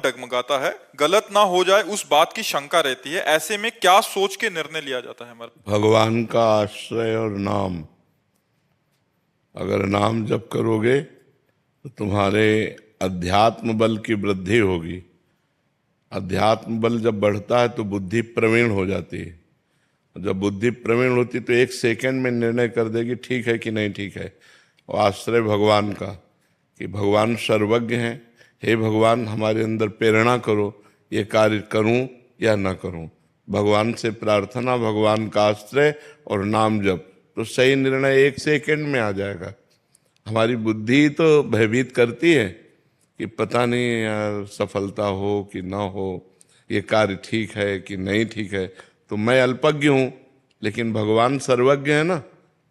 डगमगाता है, गलत ना हो जाए उस बात की शंका रहती है। ऐसे में क्या सोच के निर्णय लिया जाता है हमारा? भगवान का आश्रय और नाम। अगर नाम जप करोगे तो तुम्हारे अध्यात्म बल की वृद्धि होगी। अध्यात्म बल जब बढ़ता है तो बुद्धि प्रवीण हो जाती है। जब बुद्धि प्रवीण होती तो एक सेकंड में निर्णय कर देगी ठीक है कि नहीं ठीक है। और आश्रय भगवान का, कि भगवान सर्वज्ञ हैं। हे भगवान, हमारे अंदर प्रेरणा करो, ये कार्य करूं या ना करूं। भगवान से प्रार्थना, भगवान का आश्रय और नाम जप, तो सही निर्णय एक सेकंड में आ जाएगा। हमारी बुद्धि तो भयभीत करती है कि पता नहीं यार सफलता हो कि ना हो, ये कार्य ठीक है कि नहीं ठीक है। तो मैं अल्पज्ञ हूँ, लेकिन भगवान सर्वज्ञ है ना।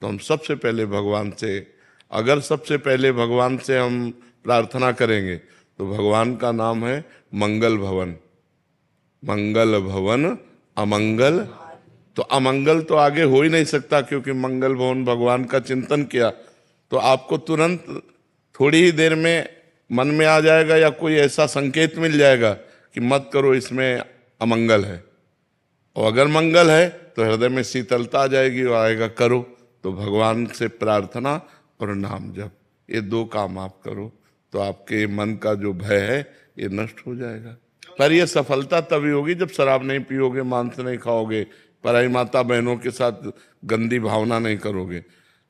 तो हम सबसे पहले भगवान से, अगर सबसे पहले भगवान से हम प्रार्थना करेंगे तो भगवान का नाम है मंगल भवन। मंगल भवन अमंगल, तो अमंगल तो आगे हो ही नहीं सकता, क्योंकि मंगल भवन भगवान का चिंतन किया तो आपको तुरंत थोड़ी ही देर में मन में आ जाएगा या कोई ऐसा संकेत मिल जाएगा कि मत करो, इसमें अमंगल है। और अगर मंगल है तो हृदय में शीतलता आ जाएगी और आएगा करो। तो भगवान से प्रार्थना और नाम जप, ये दो काम आप करो तो आपके मन का जो भय है ये नष्ट हो जाएगा। पर ये सफलता तभी होगी जब शराब नहीं पियोगे, मांस नहीं खाओगे, पराई माता बहनों के साथ गंदी भावना नहीं करोगे।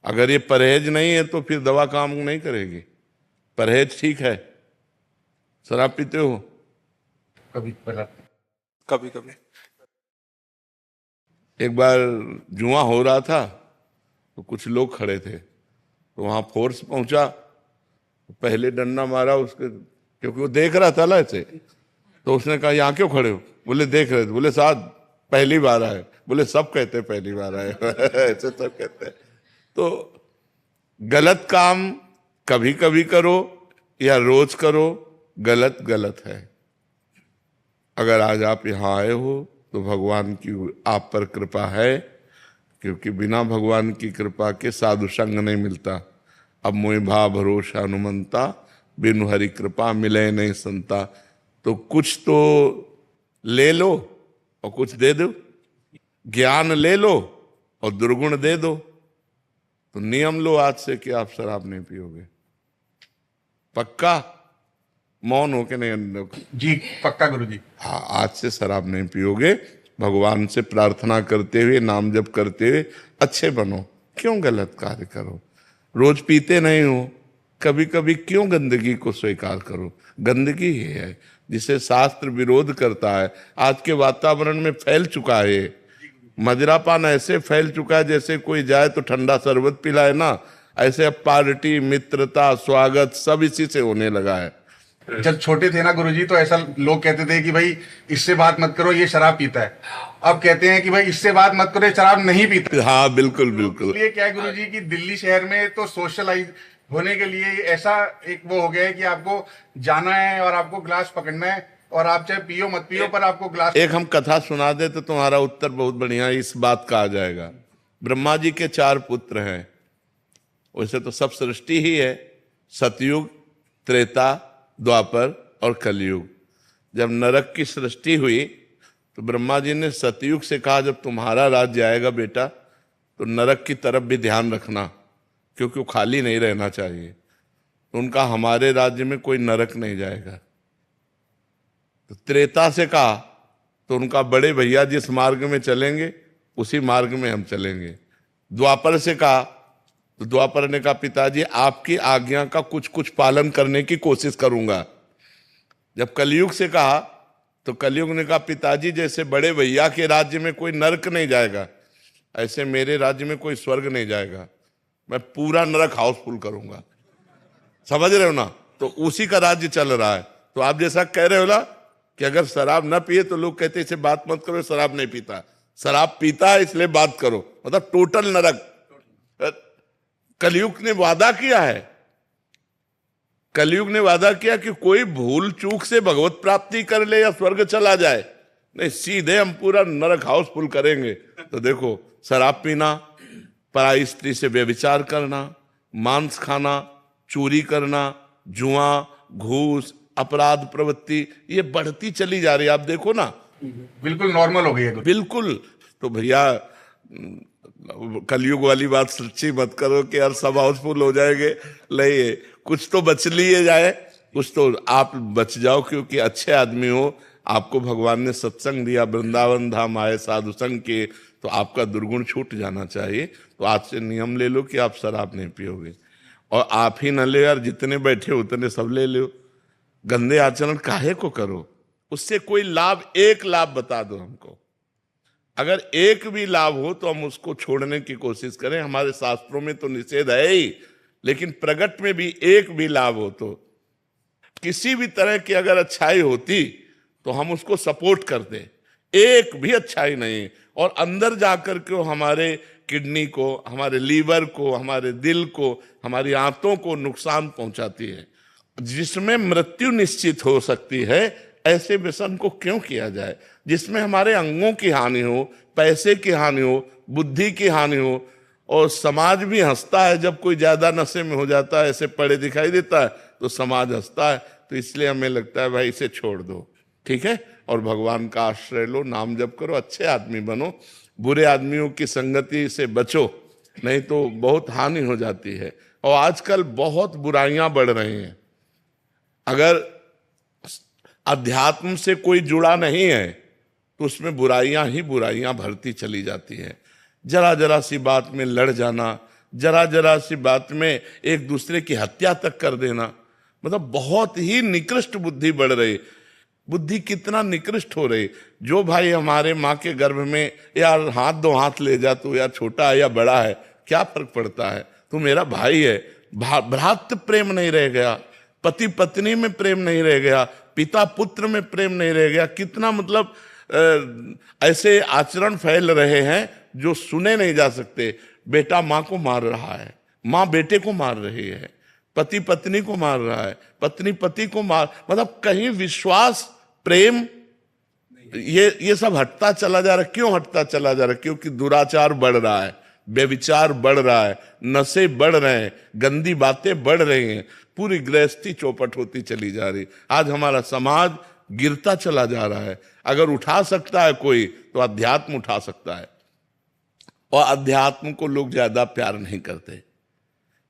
अगर ये परहेज नहीं है तो फिर दवा काम नहीं करेगी। परहेज ठीक है। शराब पीते हो? कभी कभी कभी। एक बार जुआ हो रहा था तो कुछ लोग खड़े थे, तो वहां फोर्स पहुंचा, पहले डंडा मारा उसके, क्योंकि वो देख रहा था ना ऐसे। तो उसने कहा यहाँ क्यों खड़े हो? बोले देख रहे थे। बोले साहब पहली बार आए। बोले सब कहते पहली बार आए ऐसे सब कहते हैं। तो गलत काम कभी कभी करो या रोज करो, गलत गलत है। अगर आज आप यहाँ आए हो तो भगवान की आप पर कृपा है, क्योंकि बिना भगवान की कृपा के साधु संग नहीं मिलता। अब मोहि भा भरोसा हनुमंता, बिनु हरि कृपा मिले नहीं संता। तो कुछ तो ले लो और कुछ दे दो, ज्ञान ले लो और दुर्गुण दे दो। तो नियम लो आज से कि आप शराब नहीं पियोगे। पक्का? मौन हो के नहीं? जी पक्का गुरुजी। हाँ, आज से शराब नहीं पियोगे। भगवान से प्रार्थना करते हुए, नाम जप करते हुए अच्छे बनो। क्यों गलत कार्य करो? रोज पीते नहीं हो, कभी कभी क्यों गंदगी को स्वीकार करो? गंदगी ही है जिसे शास्त्र विरोध करता है। आज के वातावरण में फैल चुका है। मदिरापान ऐसे फैल चुका है जैसे कोई जाए तो ठंडा शरबत पिलाए ना, ऐसे अब पार्टी, मित्रता, स्वागत सब इसी से होने लगा है। जब छोटे थे ना गुरुजी तो ऐसा लोग कहते थे कि भाई इससे बात मत करो, ये शराब पीता है। अब कहते हैं कि भाई इससे बात मत करो, ये शराब नहीं पीता। हाँ बिल्कुल बिल्कुल। इसलिए क्या है गुरुजी कि दिल्ली शहर में तो सोशलाइज होने के लिए ऐसा एक वो हो गया है कि आपको जाना है और आपको ग्लास पकड़ना है, और आप चाहे पियो मत पियो पर आपको ग्लास। एक हम कथा सुना दे तो तुम्हारा उत्तर बहुत बढ़िया इस बात का आ जाएगा। ब्रह्मा जी के 4 पुत्र हैं। वैसे तो सब सृष्टि ही है, सतयुग, त्रेता, द्वापर और कलयुग। जब नरक की सृष्टि हुई तो ब्रह्मा जी ने सतयुग से कहा जब तुम्हारा राज्य आएगा बेटा तो नरक की तरफ भी ध्यान रखना, क्योंकि वो खाली नहीं रहना चाहिए। तो उनका हमारे राज्य में कोई नरक नहीं जाएगा। तो त्रेता से कहा तो उनका बड़े भैया जिस मार्ग में चलेंगे उसी मार्ग में हम चलेंगे। द्वापर से कहा तो द्वापर ने कहा पिताजी आपकी आज्ञा का कुछ कुछ पालन करने की कोशिश करूंगा। जब कलयुग से कहा तो कलयुग ने कहा पिताजी जैसे बड़े भैया के राज्य में कोई नरक नहीं जाएगा, ऐसे मेरे राज्य में कोई स्वर्ग नहीं जाएगा। मैं पूरा नरक हाउसफुल करूंगा। समझ रहे हो ना? तो उसी का राज्य चल रहा है। तो आप जैसा कह रहे हो ना कि अगर शराब ना पिए तो लोग कहते इसे बात मत करो, शराब नहीं पीता। शराब पीता है इसलिए बात करो, मतलब टोटल नरक। कलयुग ने वादा किया है, कलयुग ने वादा किया कि कोई भूल चूक से भगवत प्राप्ति कर ले या स्वर्ग चला जाए, नहीं सीधे हम पूरा नरक हाउसफुल करेंगे। तो देखो, शराब पीना, पराई स्त्री से व्यभिचार करना, मांस खाना, चोरी करना, जुआ, घूस, अपराध प्रवृत्ति ये बढ़ती चली जा रही है। आप देखो ना, बिल्कुल नॉर्मल हो गई है। बिल्कुल। तो भैया कलयुग वाली बात सच्ची मत करो कि यार सब हाउसफुल हो जाएंगे, नहीं, कुछ तो बच लिए जाए, कुछ तो आप बच जाओ, क्योंकि अच्छे आदमी हो, आपको भगवान ने सत्संग दिया, वृंदावन धाम आए साधु संग के, तो आपका दुर्गुण छूट जाना चाहिए। तो आज से नियम ले लो कि आप शराब नहीं पियोगे, और आप ही न ले यार, जितने बैठे उतने सब ले लो। गंदे आचरण काहे को करो, उससे कोई लाभ, एक लाभ बता दो हमको, अगर एक भी लाभ हो तो हम उसको छोड़ने की कोशिश करें। हमारे शास्त्रों में तो निषेध है ही, लेकिन प्रगट में भी एक भी लाभ हो, तो किसी भी तरह की अगर अच्छाई होती तो हम उसको सपोर्ट करते। एक भी अच्छाई नहीं, और अंदर जाकर के हमारे किडनी को, हमारे लीवर को, हमारे दिल को, हमारी आंतों को नुकसान पहुंचाती है, जिसमें मृत्यु निश्चित हो सकती है। ऐसे व्यसन को क्यों किया जाए जिसमें हमारे अंगों की हानि हो, पैसे की हानि हो, बुद्धि की हानि हो। और समाज भी हंसता है जब कोई ज्यादा नशे में हो जाता है, ऐसे पड़े दिखाई देता है तो समाज हंसता है। तो इसलिए हमें लगता है भाई इसे छोड़ दो, ठीक है, और भगवान का आश्रय लो, नाम जप करो, अच्छे आदमी बनो, बुरे आदमियों की संगति से बचो, नहीं तो बहुत हानि हो जाती है। और आजकल बहुत बुराइयां बढ़ रही हैं। अगर अध्यात्म से कोई जुड़ा नहीं है तो उसमें बुराइयां ही बुराइयां भरती चली जाती हैं। जरा जरा सी बात में लड़ जाना, जरा जरा सी बात में एक दूसरे की हत्या तक कर देना, मतलब बहुत ही निकृष्ट बुद्धि बढ़ रही। बुद्धि कितना निकृष्ट हो रही। जो भाई हमारे माँ के गर्भ में यार हाथ दो हाथ ले जा, तू यार छोटा है या बड़ा है, क्या फर्क पड़ता है, तू मेरा भाई है। भ्रातृ प्रेम नहीं रह गया, पति पत्नी में प्रेम नहीं रह गया, पिता पुत्र में प्रेम नहीं रह गया। कितना मतलब ऐसे आचरण फैल रहे हैं जो सुने नहीं जा सकते। बेटा माँ को मार रहा है, माँ बेटे को मार रही है, पति पत्नी को मार रहा है, पत्नी पति को मार, मतलब कहीं विश्वास, प्रेम, ये सब हटता चला जा रहा है। क्यों हटता चला जा रहा है? क्योंकि दुराचार बढ़ रहा है, व्यभिचार बढ़ रहा है, नशे बढ़ रहे हैं, गंदी बातें बढ़ रही हैं, पूरी गृहस्थी चौपट होती चली जा रही। आज हमारा समाज गिरता चला जा रहा है। अगर उठा सकता है कोई तो अध्यात्म उठा सकता है, और अध्यात्म को लोग ज्यादा प्यार नहीं करते।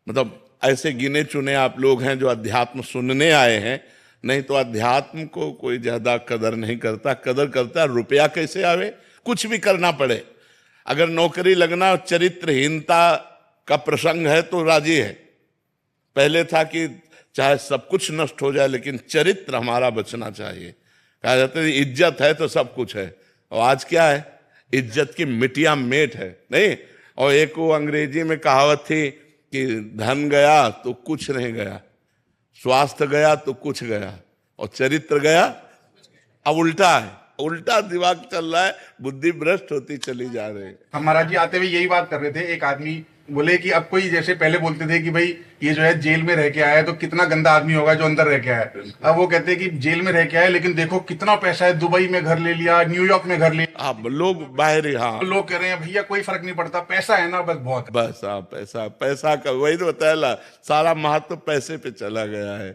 मतलब ऐसे गिने चुने आप लोग हैं जो अध्यात्म सुनने आए हैं, नहीं तो अध्यात्म को कोई ज्यादा कदर नहीं करता। कदर करता है रुपया कैसे आवे, कुछ भी करना पड़े। अगर नौकरी लगना, चरित्रहीनता का प्रसंग है तो राजी है। पहले था कि चाहे सब कुछ नष्ट हो जाए लेकिन चरित्र हमारा बचना चाहिए। कहा जाता है इज्जत है तो सब कुछ है, और आज क्या है, इज्जत की मिटिया मेट है, नहीं। और एक वो अंग्रेजी में कहावत थी कि धन गया तो कुछ नहीं गया, स्वास्थ्य गया तो कुछ गया, और चरित्र गया। अब उल्टा है, उल्टा दिमाग चल रहा है, बुद्धि भ्रष्ट होती चली जा रही है। हम महाराज जी आते हुए यही बात कर रहे थे। एक आदमी बोले कि अब कोई, जैसे पहले बोलते थे कि भाई ये जो है जेल में रह के आया है तो कितना गंदा आदमी होगा जो अंदर रह के आया है। अब वो कहते हैं कि जेल में रह के आया लेकिन देखो कितना पैसा है, दुबई में घर ले लिया, न्यूयॉर्क में घर ले लिया। अब लोग बाहर, हाँ, लोग कह रहे हैं भैया कोई फर्क नहीं पड़ता, पैसा है ना बस बहुत है। बस पैसा, पैसा का वही तो बताया, सारा महत्व पैसे पे चला गया है।